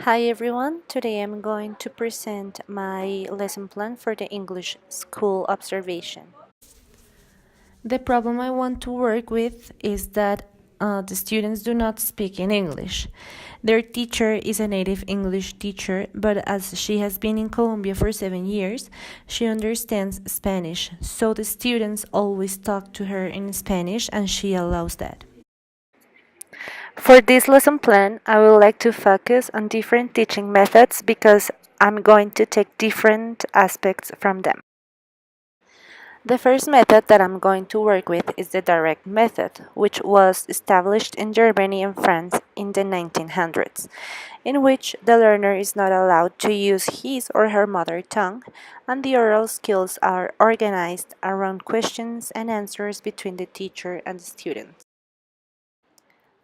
Hi everyone, today I'm going to present my lesson plan for the English school observation. The problem I want to work with is that the students do not speak in English. Their teacher is a native English teacher, but as she has been in Colombia for 7 years, she understands Spanish, so the students always talk to her in Spanish and she allows that. For this lesson plan, I would like to focus on different teaching methods because I'm going to take different aspects from them. The first method that I'm going to work with is the direct method, which was established in Germany and France in the 1900s, in which the learner is not allowed to use his or her mother tongue, and the oral skills are organized around questions and answers between the teacher and the student.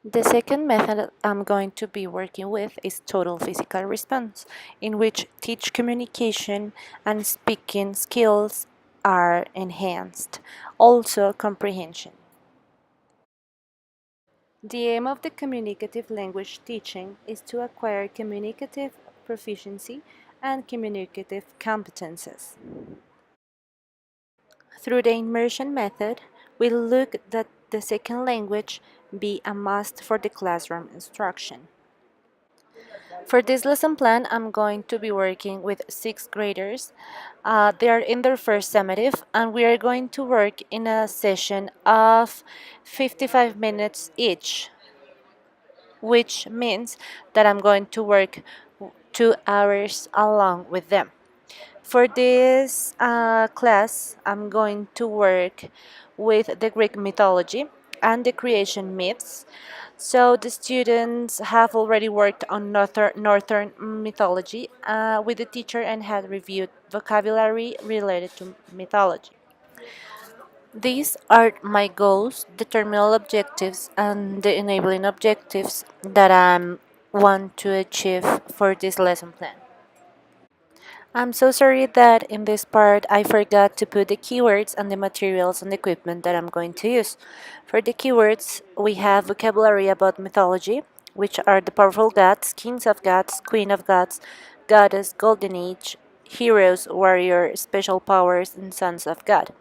The second method I'm going to be working with is total physical response, in which teach communication and speaking skills are enhanced, also comprehension. The aim of the communicative language teaching is to acquire communicative proficiency and communicative competences. Through the immersion method, we look that the second language be a must for the classroom instruction. For this lesson plan, I'm going to be working with sixth graders. They are in their first summative, and we are going to work in a session of 55 minutes each, which means that I'm going to work 2 hours along with them. For this class, I'm going to work with the Greek mythology and the creation myths. So the students have already worked on Northern mythology with the teacher and had reviewed vocabulary related to mythology. These are my goals, the terminal objectives, and the enabling objectives that I want to achieve for this lesson plan. I'm so sorry that in this part I forgot to put the keywords and the materials and equipment that I'm going to use. For the keywords, we have vocabulary about mythology, which are the powerful gods, kings of gods, queen of gods, goddess, golden age, heroes, warrior, special powers, and sons of God.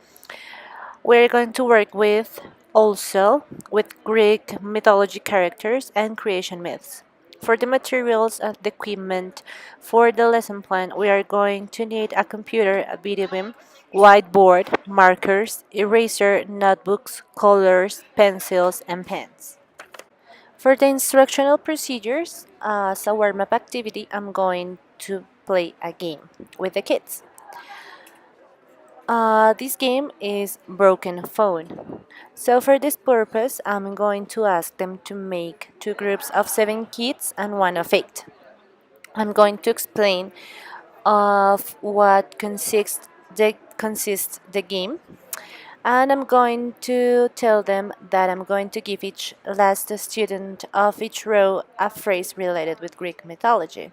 We're going to work with also with Greek mythology characters and creation myths. For the materials and the equipment for the lesson plan, we are going to need a computer, a video beam, whiteboard, markers, eraser, notebooks, colors, pencils, and pens. For the instructional procedures, as a warm-up activity, I'm going to play a game with the kids. This game is Broken Phone. So for this purpose, I'm going to ask them to make two groups of 7 kids and one of 8. I'm going to explain of what consists the game, and I'm going to tell them that I'm going to give each last student of each row a phrase related with Greek mythology.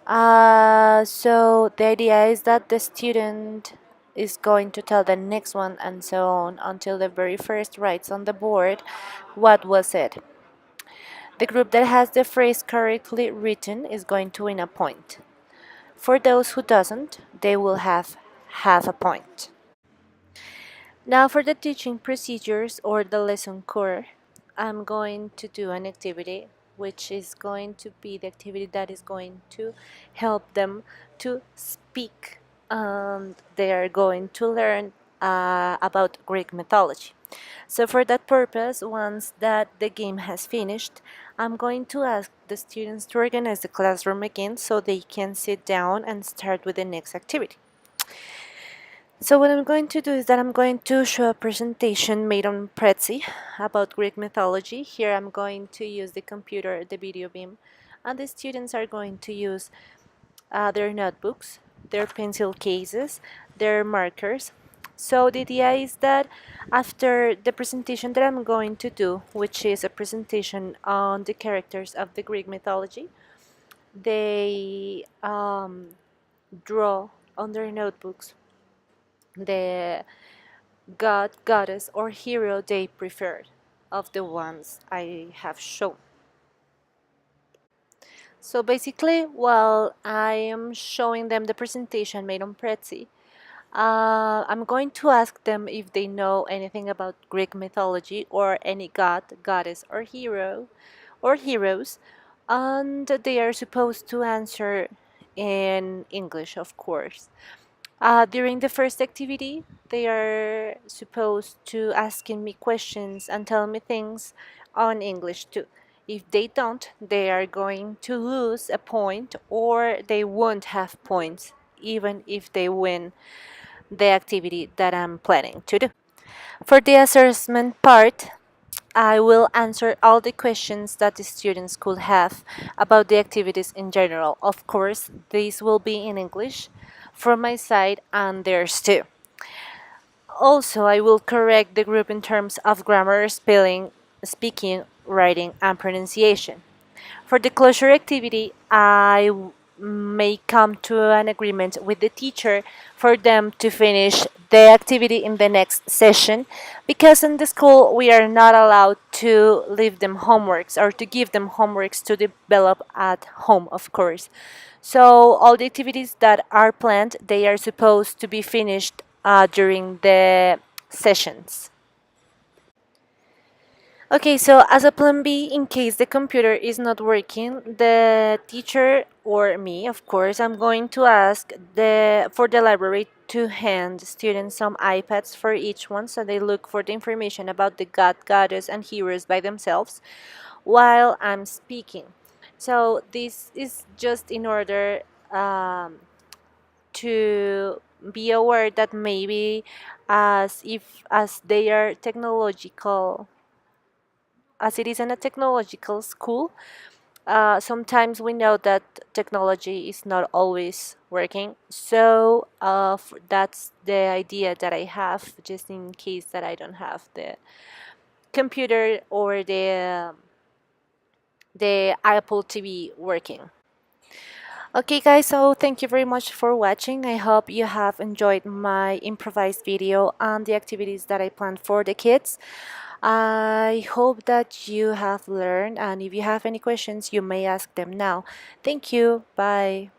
So the idea is that the student is going to tell the next one and so on until the very first writes on the board what was said. The group that has the phrase correctly written is going to win a point. For those who doesn't, they will have half a point. Now for the teaching procedures or the lesson core, I'm going to do an activity which is going to be the activity that is going to help them to speak, and they are going to learn about Greek mythology. So for that purpose, once that the game has finished, I'm going to ask the students to organize the classroom again so they can sit down and start with the next activity. So what I'm going to do is that I'm going to show a presentation made on Prezi about Greek mythology. Here I'm going to use the computer, the video beam, and the students are going to use their notebooks, their pencil cases, their markers. So the idea is that after the presentation that I'm going to do, which is a presentation on the characters of the Greek mythology, they draw on their notebooks the god, goddess, or hero they preferred of the ones I have shown. So basically, while I am showing them the presentation made on Prezi, I'm going to ask them if they know anything about Greek mythology or any god, goddess, or hero or heroes, and they are supposed to answer in English, of course. During the first activity, they are supposed to asking me questions and tell me things on English too. If they don't, they are going to lose a point or they won't have points, even if they win the activity that I'm planning to do. For the assessment part, I will answer all the questions that the students could have about the activities in general. Of course, these will be in English from my side and theirs too. Also, I will correct the group in terms of grammar, spelling, speaking, writing, and pronunciation. For the closure activity, may come to an agreement with the teacher for them to finish the activity in the next session because in the school we are not allowed to leave them homeworks or to give them homeworks to develop at home, of course. So all the activities that are planned, they are supposed to be finished during the sessions. Okay, so as a plan B, in case the computer is not working, the teacher or me, of course, I'm going to ask for the library to hand students some iPads for each one so they look for the information about the god, goddess, and heroes by themselves while I'm speaking. So this is just in order to be aware that maybe as they are technological as it is in a technological school, sometimes we know that technology is not always working. So that's the idea that I have, just in case that I don't have the computer or the Apple TV working. Okay, guys, so thank you very much for watching. I hope you have enjoyed my improvised video and the activities that I planned for the kids. I hope that you have learned, and if you have any questions, you may ask them now. Thank you. Bye.